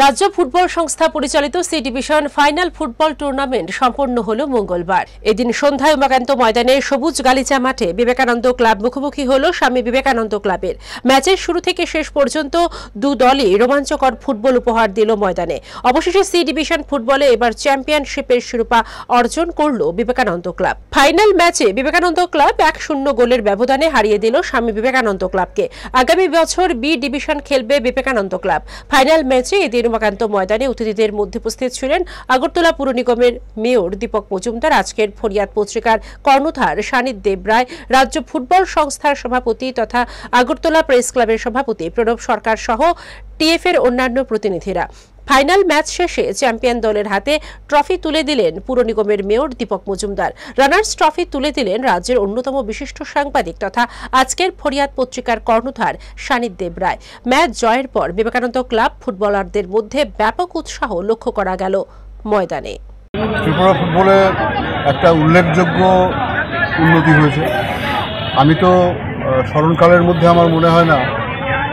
রাজ্য ফুটবল সংস্থা পরিচালিত C division final football tournament সম্পন্ন হল মঙ্গলবার। এদিন সন্ধ্যায় উমাকান্ত ময়দানে সবুজ গালিচা মাঠে বিবেকানন্দ ক্লাব মুখোমুখি হল স্বামী বিবেকানন্দ ক্লাবের। ম্যাচের শুরু থেকে শেষ পর্যন্ত দু দলই রোমাঞ্চকর ফুটবল উপহার দিল ময়দানে। অবশেষে সি ডিভিশন ফুটবলে এবার চ্যাম্পিয়নশিপের শিরোপা অর্জন করল বিবেকানন্দ ক্লাব। ফাইনাল ম্যাচে বিবেকানন্দ ক্লাব 1-0 গোলের ব্যবধানে হারিয়ে দিল স্বামী বিবেকানন্দ ক্লাবকে। আগামী বছর বি ডিভিশন খেলবে বিবেকানন্দ ক্লাব। ফাইনাল ম্যাচে এদিন উমাকান্ত ময়দানে অতিথিদের মধ্যে উপস্থিত ছিলেন আগরতলা পুর নিগমের মেয়র দীপক মজুমদার, আজকের ফরিয়াদ পত্রিকার কর্ণধার সানিদ দেবরায়, রাজ্য ফুটবল সংস্থার সভাপতি তথা আগরতলা প্রেস ক্লাবের সভাপতি প্রণব সরকার সহ টিএফ এর অন্যান্য প্রতিনিধিরা। ফাইনাল ম্যাচ শেষে চ্যাম্পিয়ন দলের হাতে ট্রফি তুলে দিলেন পুর নিগমের mayor Dipak Majumdar. Runners trophy তুলে দিলেন রাজ্যের অন্যতম বিশিষ্ট সাংবাদিক তথা আজকের ফরিয়াদ পত্রিকার কর্ণধার সানিদ দেবরায়। ম্যাচ জয়ের পর বিবেকানন্দ ক্লাব ফুটবলারদের মধ্যে ব্যাপক উৎসাহ লক্ষ্য করা গেল ময়দানে। ত্রিপুরা ফুটবলে একটা উল্লেখযোগ্য উন্নতি হয়েছে। আমি তো স্মরণকালের মধ্যে আমার মনে হয় না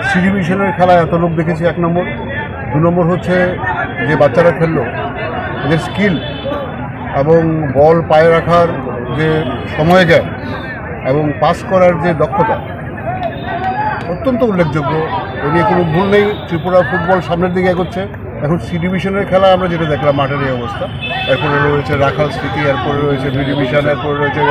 সি ডিভিশনের খেলায় এত লোক দেখেছি। 1 নম্বর। 2 নম্বর হচ্ছে যে বাচ্চারা খেললো এদের স্কিল এবং বল পায়ে রাখার যে সময় যায় এবং পাস করার যে দক্ষতা অত্যন্ত উল্লেখযোগ্য। এ নিয়ে কোনো ভুল নেই। ত্রিপুরা ফুটবল সামনের দিকে এগোচ্ছে। এখন সি ডিভিশনের খেলা আমরা যেটা দেখলাম মাঠের এই অবস্থা, এরপরে রয়েছে রাখাল স্মৃতি, এরপরে রয়েছে বি ডিভিশন, এরপরে রয়েছে